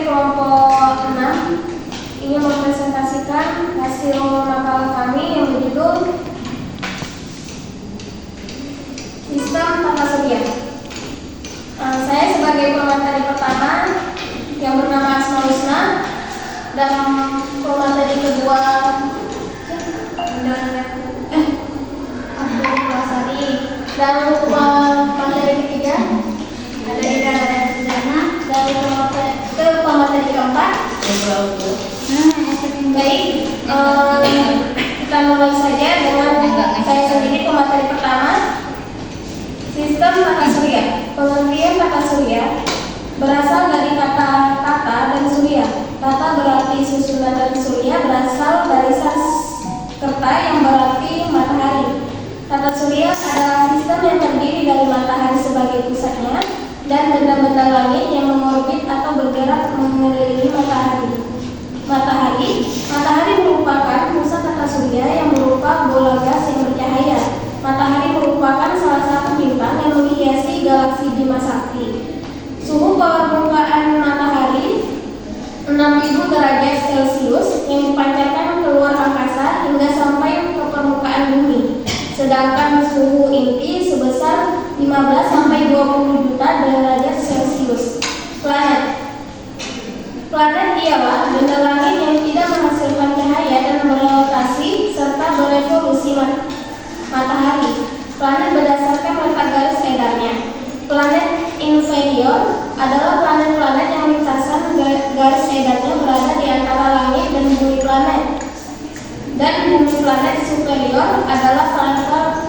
kelompok 6 ingin mempresentasikan hasil makalah kami yang berjudul Sistem Tata Surya. Saya sebagai pemateri pertama yang bernama Asma Husna dan pemateri kedua dan pemateri ketiga ada Ida Dana dan pemateri keempat. Baik, kita mulai saja dengan saya sendiri pemateri pertama. Sistem tata surya. Pengertian tata surya berasal dari kata tata dan surya. Tata berarti susunan dan surya berasal dari Sanskerta yang berarti matahari. Tata surya adalah sistem yang terdiri dari matahari sebagai pusatnya dan benda-benda langit yang mengorbit atau bergerak mengelilingi matahari. Matahari merupakan pusat tata surya yang berupa bola gas yang bercahaya. Matahari merupakan salah satu bintang yang menghiasi galaksi Bima Sakti. Suhu permukaan matahari 6000 derajat Celcius yang dipancarkan keluar angkasa hingga sampai ke permukaan bumi. Sedangkan suhu inti sebesar 15 sampai 20 juta derajat Celcius. Planet ialah benda langit yang tidak menghasilkan cahaya dan berotasi serta berevolusi matahari. Planet berdasarkan letak garis edarnya. Planet inferior adalah planet-planet yang lintasan garis edarnya berada di antara langit dan bumi planet. Dan bumi planet superior adalah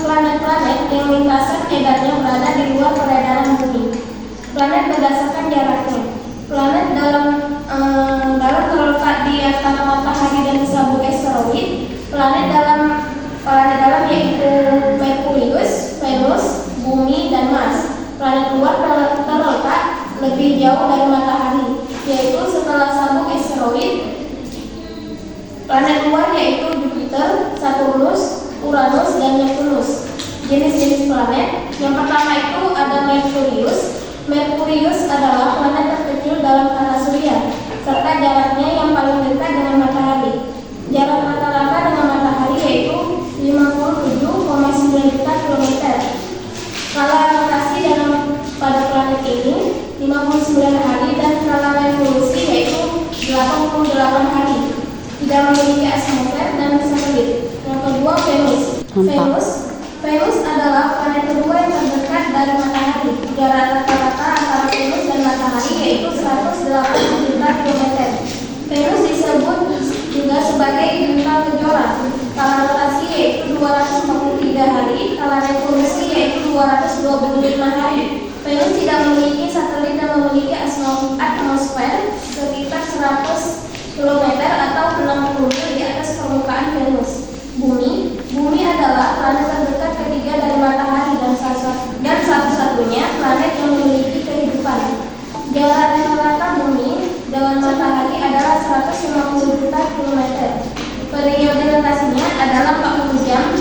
planet-planet yang lintasan edarnya berada di luar peredaran bumi. Planet berdasarkan jaraknya. Planet dalam terletak di antara matahari dan sabuk asteroid. Planet dalam yaitu Merkurius, Venus, Bumi, dan Mars. Planet luar terletak lebih jauh dari matahari, yaitu setelah sabuk asteroid. Planet luar yaitu Jupiter, Saturnus, Uranus, dan Neptunus. Jenis-jenis planet yang pertama itu ada Merkurius. Merkurius adalah planet terkecil dalam tata surya, serta jaraknya yang paling dekat dengan matahari. Jarak rata-rata dengan matahari yaitu 57,9 juta kilometer. Skala rotasi pada planet ini 59 hari dan skala revolusi yaitu 88 hari. Tidak memiliki atmosfer dan satelit. Yang kedua Venus adalah planet kedua yang terdekat dari matahari. Jarak rata-rata antara Venus dan matahari yaitu 180 juta kilometer. Venus disebut juga sebagai bintang kejora. Skala rotasi yaitu 243 hari, skala revolusi yaitu 225 hari. Venus tidak memiliki satelit dan memiliki atmosfer sekitar 100 km atau 60 mil di atas permukaan Venus. Bumi adalah planet terdekat ketiga dari matahari dan satu-satunya planet yang memiliki kehidupan. Jarak rata-rata bumi dengan matahari adalah 150 juta kilometer. Periode rotasinya adalah 40 jam,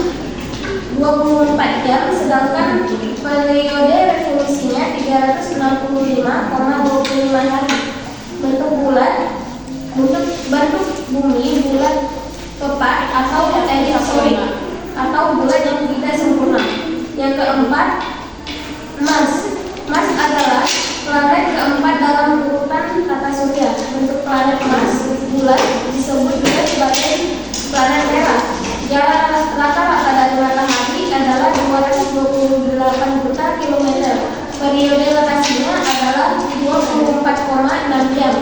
24 jam, sedangkan periode revolusinya 365,25 hari. Bentuk bumi bulat tepat atau elipsoid atau bulat yang tidak sempurna. Yang keempat, Mars adalah planet keempat dalam urutan tata surya. Bentuk planet Mars bulat disebut juga sebagai planet merah. Jarak rata-rata dari matahari adalah 228 juta kilometer. Periode rotasinya adalah 24,6 jam.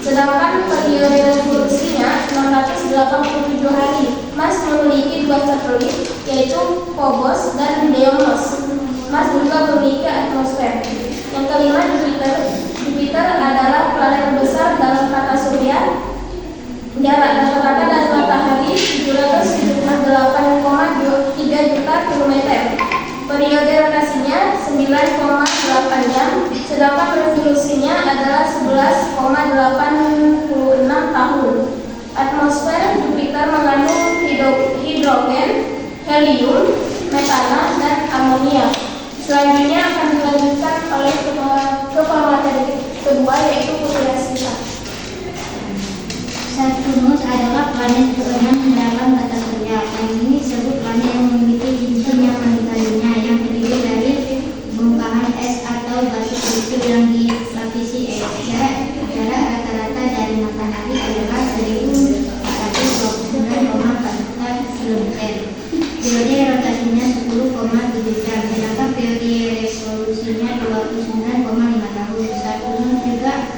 Sedangkan periode revolusinya 687 hari. Mars memiliki dua satelit yaitu Phobos dan Deimos. Mars juga memiliki atmosfer. Yang kelima Jupiter adalah planet besar dalam tata surya. Jarak rata-rata dari matahari 798,3 juta kilometer. Periode rotasinya 9,8 jam, sedangkan revolusinya adalah 11,86 tahun. Atmosfer Jupiter mengandung hidrogen, helium, metana, dan amonia. Selanjutnya akan dilanjutkan oleh ketua materi kedua yaitu Putri Asita. dari matahari adalah 1429,44 km. Periode rotasinya 10,7 jam, sedangkan periode revolusinya 29,5 tahun. Saturnus juga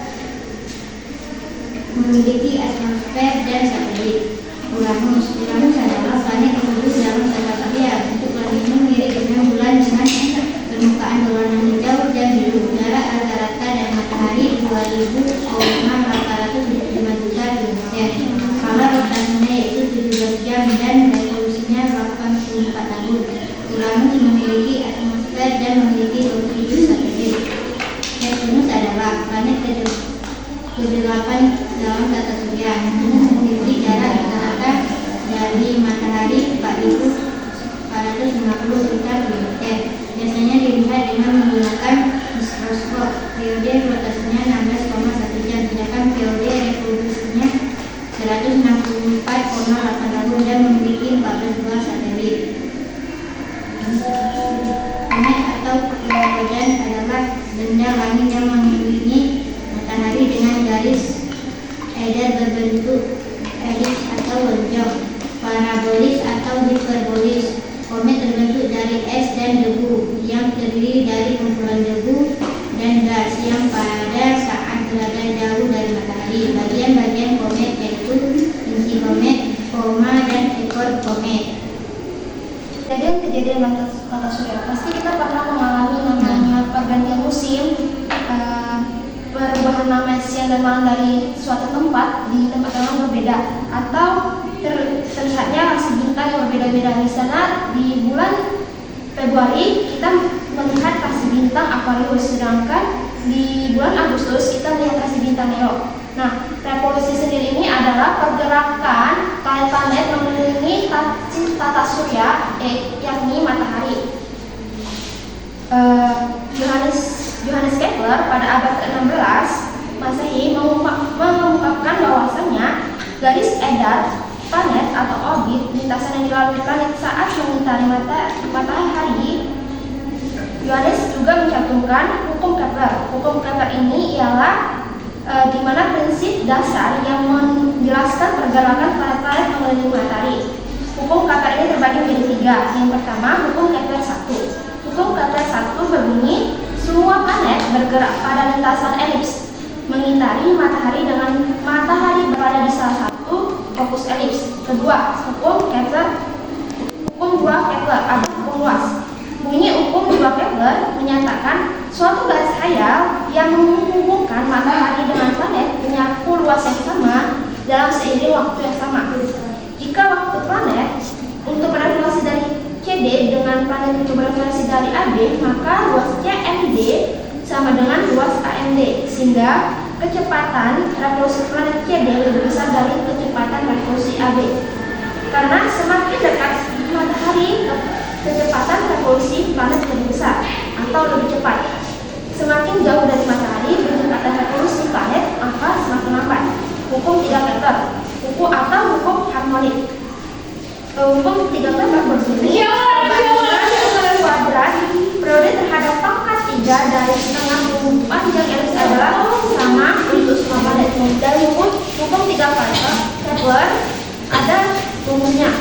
memiliki atmosfer dan satelit. Uranus adalah planet kedua dalam tata surya. Bentuk planet ini mirip dengan bulan dengan permukaan berwarna hijau dan biru. Jarak rata-rata dari matahari 2000,875 juta kilometer. Skala rotasinya yaitu 17 jam dan revolusinya 84 tahun. Uranus memiliki atmosfer dan memiliki 27 satelit. Neptunus adalah planet ke-8 dalam tata surya. Neptunus memiliki jarak rata-rata dari matahari 4.450 juta kilometer. Biasanya dilihat dengan menggunakan mikroskop. Periode rotasinya 16,1 jam, sedangkan periode revolusinya 164,8 tahun dan memiliki 14 buah satelit. Planet atau badan adalah benda langit yang mengelilingi matahari dengan garis edar berbentuk elips atau lonjong, parabolis atau hiperbolis. Komet terbentuk dari es dan debu yang terdiri dari kumpulan debu dan gas yang pada saat berada jauh dari matahari. Bagian-bagian komet yaitu inti komet, koma, dan ekor komet. Kejadian tata surya, pasti kita pernah mengalami namanya pergantian musim, perubahan nama siang dan malam dari suatu tempat di tempat yang berbeda, atau terlihatnya rasi bintang yang berbeda-beda. Di sana di bulan Februari kita melihat rasi bintang Aquarius, sedangkan di bulan Agustus kita melihat rasi bintang Leo. Nah, revolusi sendiri ini adalah pergerakan planet-planet mengelilingi tata surya, yakni matahari. Johannes Kepler pada abad ke-16 Masehi mengungkapkan bahwasannya garis edar planet atau orbit lintasan yang dilalui planet saat mengitari matahari. Johannes juga mencantumkan hukum Kepler. Hukum Kepler ini ialah di mana prinsip dasar yang menjelaskan pergerakan planet-planet mengelilingi matahari. Hukum Kepler ini terbagi menjadi 3. Yang pertama, hukum Kepler 1. Hukum Kepler 1 berbunyi, semua planet bergerak pada lintasan elips mengitari matahari dengan matahari berada di salah satu fokus elips. Kedua, hukum 2 Kepler atau hukum luas. Bunyi hukum 2 Kepler menyatakan suatu garis khayal yang menghubungkan matahari dengan planet punya luas yang sama dalam seiring waktu yang sama. Jika waktu planet untuk berevolusi dari CD dengan planet itu berevolusi dari AB, maka luas CMD sama dengan luas AMD, sehingga kecepatan revolusi planet CD lebih besar dari kecepatan revolusi AB. Karena semakin dekat matahari, kecepatan revolusi planet lebih besar atau lebih cepat. Semakin jauh dari matahari, kecepatan revolusi planet maka semakin lambat. Hukum 3 Kepler, atau hukum harmonik. Hukum 3 Kepler berbunyi, perbandingan kuadrat periode terhadap pangkat 3 dari setengah panjang elips adalah sama untuk semua planet. Dari hukum 3 Kepler ada rumusnya.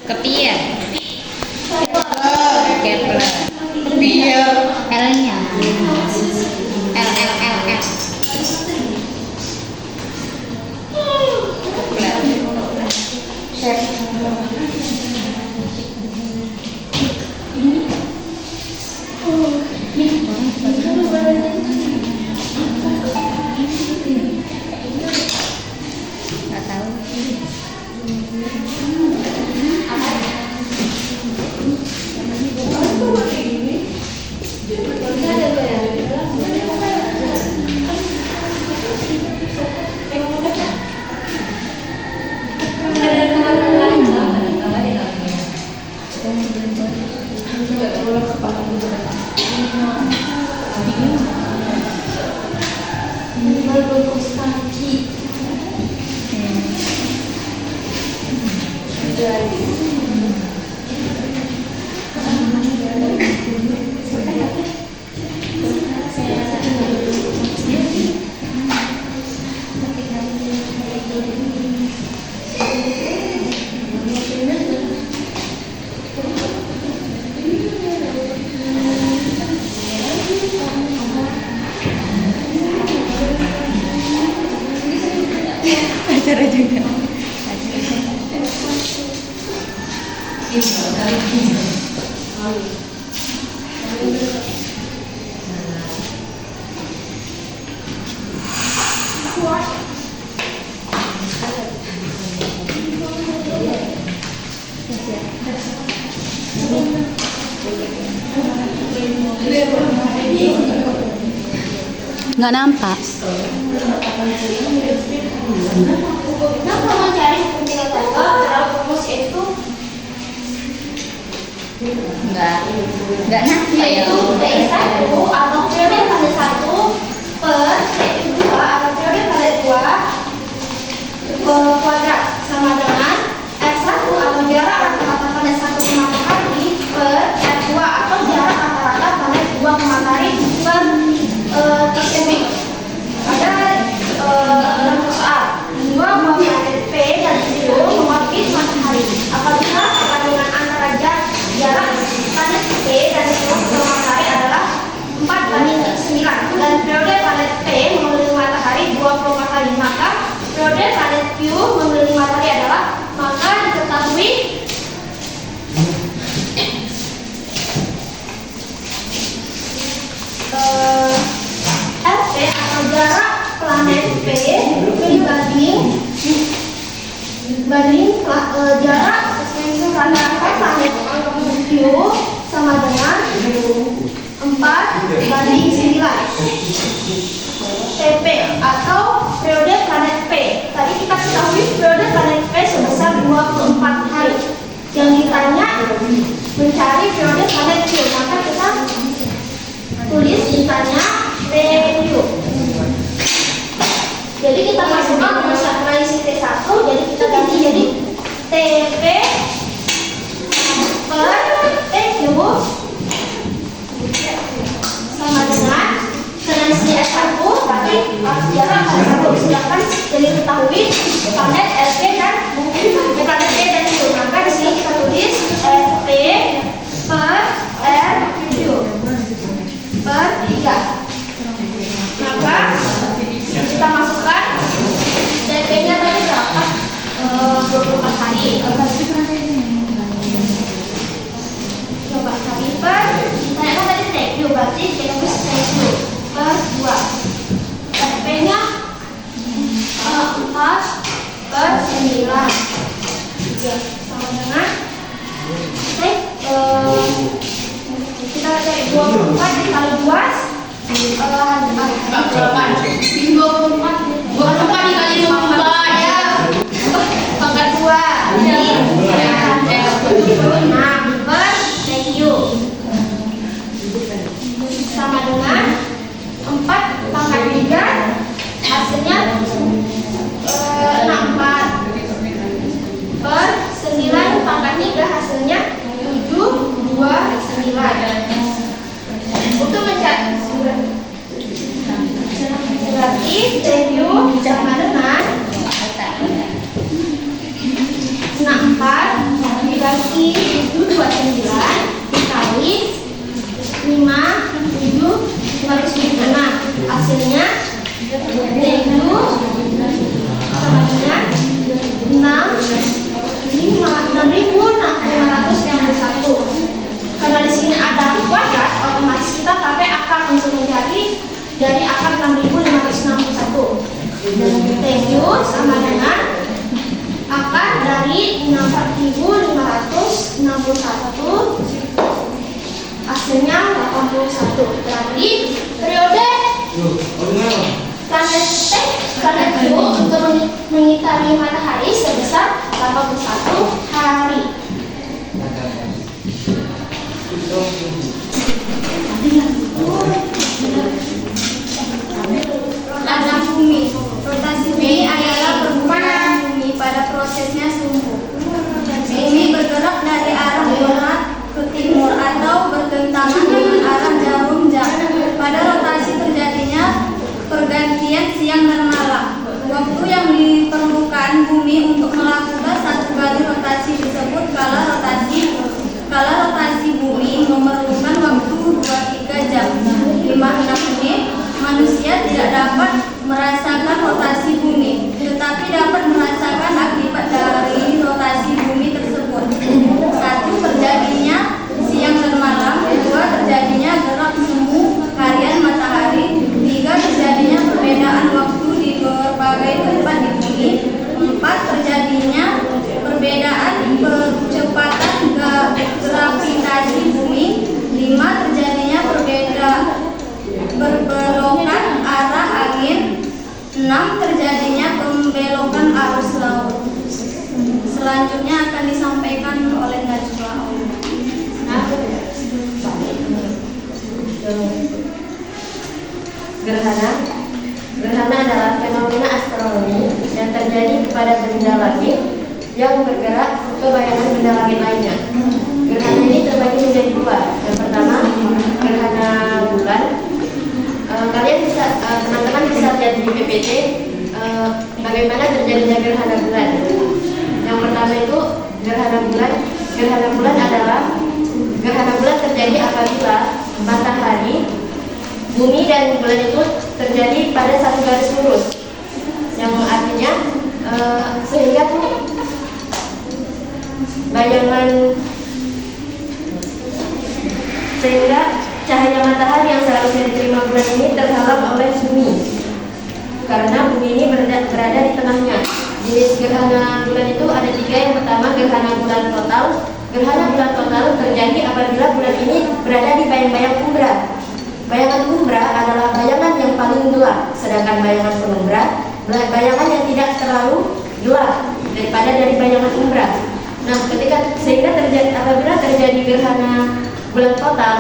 Kepiye? Kepler. Kepiye? L-nya. L. Nggak tahu. Berbentuk kaki. Acara juga. Nggak nampak. Nah, kalau mencari kepentingan tunggal dalam rumus itu Nggak nampak ya. yaitu TI 1 atau periode pada 1 per TI 2 atau periode pada 2 kuadrat sama dengan R1 atau jarak rata-rata pada 1 matahari per R2 atau jarak rata-rata pada 2 matahari per tersebut. Ada 6 soal. 2 buah planet P dan Q mengorbit matahari. Apabila perbandingan antara jarak planet P dan Q ke matahari adalah 4:9 dan periode planet P mengelilingi matahari 24 kali, maka periode planet Q mengelilingi matahari adalah, maka diketahui RP atau jarak planet P dibanding jarak rata-rata planet Q sama dengan 4:9. TP atau periode planet P. Tadi kita ketahui periode planet P sebesar 24 hari. Yang ditanya mencari periode planet Q, maka kita tulis ditanya TQ. Jadi kita masukkan rumus tradisi T1, jadi kita ganti jadi TP per TQ sama dengan tradisi S1, tapi jarak pada 1, sedangkan jadi ketahui planet RP dan planet P dan Q. Maka di sini kita tulis RP per RQ per 3. Maka kita masukkan TP-nya tadi berapa? 24 hari. 24 hari per, ternyata tadi TQ, berarti kita tulis TQ per 2. TP-nya 4/9. Sama dengan kita cari 24 dikali 2 24 dikali 24 ya pangkat 2 jadi 6 per TQ sama dengan 4 pangkat 3 hasilnya 64 per 9 pangkat 3 hasilnya 729. Untuk mencari berarti TQ sama dengan 64 dibagi 729 dikali 5,756. Hasilnya TQ sama dengan 6.561. Karena di sini ada kuadrat, otomatis kita pakai akar untuk mencari dari akar 6.561. TQ sama dengan akar dari 4.561, hasilnya 81. Berarti periode planet Q untuk mengitari matahari sebesar 81 hari. Rotasi bumi. Rotasi bumi adalah perputaran bumi pada prosesnya sumbu. Bumi bergerak dari arah barat ke timur atau bertentangan dengan arah jarum jam. Pada rotasi terjadinya pergantian siang dan malam. Waktu yang diperlukan bumi untuk melakukan satu kali rotasi disebut kala rotasi. Kala rotasi bumi memerlukan waktu 23 jam 56 menit. Manusia tidak dapat merasakan rotasi bumi, tetapi dapat merasakan akibat dari rotasi bumi tersebut. 1. Terjadinya siang dan malam. 2. Terjadinya gerak semu harian matahari. 3. Terjadinya perbedaan waktu di berbagai tempat di bumi. 4. Terjadinya perbedaan percepatan gravitasi bumi. 5. Terjadinya berbelokan arah angin. 6. Terjadinya pembelokan arus laut. Selanjutnya akan disampaikan oleh Najwa. Gerhana adalah fenomena astronomi yang terjadi pada benda langit yang bergerak ke bayangan benda langit lainnya. Gerhana ini terbagi menjadi dua. Yang pertama, gerhana bulan. Teman-teman bisa lihat di PPT bagaimana terjadinya gerhana bulan. Yang pertama itu gerhana bulan. Gerhana bulan adalah gerhana bulan terjadi apabila matahari, bumi dan bulan itu terjadi pada satu garis lurus, yang artinya sehingga tuh sehingga cahaya matahari yang seharusnya diterima bulan ini terhalang oleh bumi, karena bumi ini berada di tengahnya. Jenis gerhana bulan itu ada 3. Yang pertama, gerhana bulan total. Gerhana bulan total terjadi apabila bulan ini berada di bayang-bayang umbra. Bayangan umbra adalah bayangan yang paling gelap, sedangkan bayangan penumbra bayangan yang tidak terlalu gelap daripada dari bayangan umbra. Nah, apabila terjadi gerhana bulan total,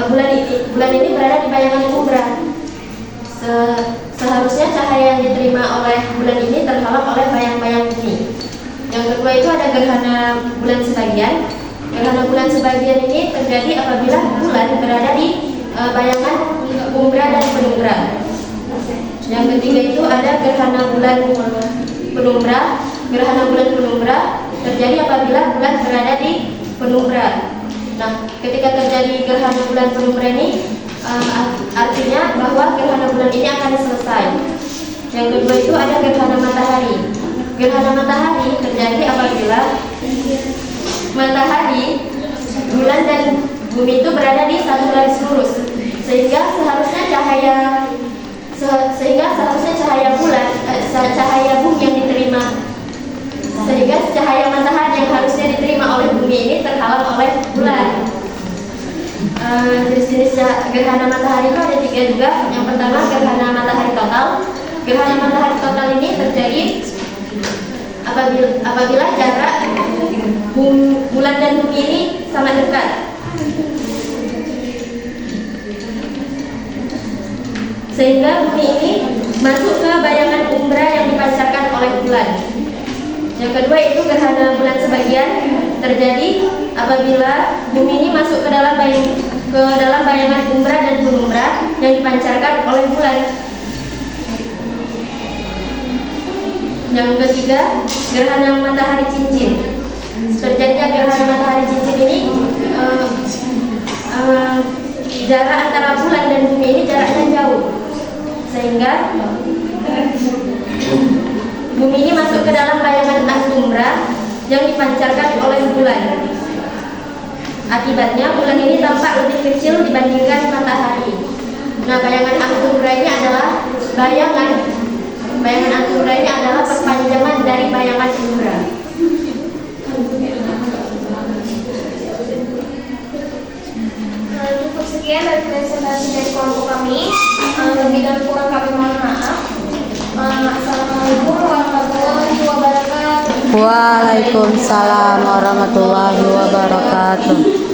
bulan ini berada di bayangan umbra. Seharusnya cahaya yang diterima oleh bulan ini terhalang oleh bayang-bayang bumi. Yang kedua itu ada gerhana bulan sebagian. Gerhana bulan sebagian ini terjadi apabila bulan berada di bayangan umbra dan penumbra. Yang ketiga itu ada gerhana bulan penumbra. Gerhana bulan penumbra terjadi apabila bulan berada di penumbra. Nah, ketika terjadi gerhana bulan penumbra ini artinya bahwa gerhana bulan ini akan selesai. Yang kedua itu ada gerhana matahari. Gerhana matahari terjadi apabila matahari, bulan dan bumi itu berada di satu garis lurus, sehingga seharusnya cahaya bumi yang diterima, sehingga cahaya matahari yang harusnya diterima oleh bumi ini terhalang oleh bulan. Jenis-jenis gerhana matahari itu ada 3 juga. Yang pertama, gerhana matahari total. Gerhana matahari total ini terjadi apabila jarak bulan dan bumi ini sangat dekat, sehingga bumi ini masuk ke bayangan umbra yang dipancarkan oleh bulan. Yang kedua itu gerhana bulan sebagian, terjadi apabila bumi ini masuk ke dalam bayangan umbra dan penumbra yang dipancarkan oleh bulan. Yang ketiga, gerhana matahari cincin. Terjadinya gerhana matahari cincin ini jarak antara bulan dan bumi ini jaraknya jauh, sehingga bumi ini masuk ke dalam bayangan umbra yang dipancarkan oleh bulan. Akibatnya bulan ini tampak lebih kecil dibandingkan matahari. Nah, bayangan umbra ini adalah bayangan umbra ini adalah perpanjangan dari bayangan umbra. Cukup sekian dari presentasi dari kelompok kami. Lebih dan kurang kami mohon maaf. Assalamualaikum warahmatullahi wabarakatuh. Waalaikumsalam warahmatullahi wabarakatuh.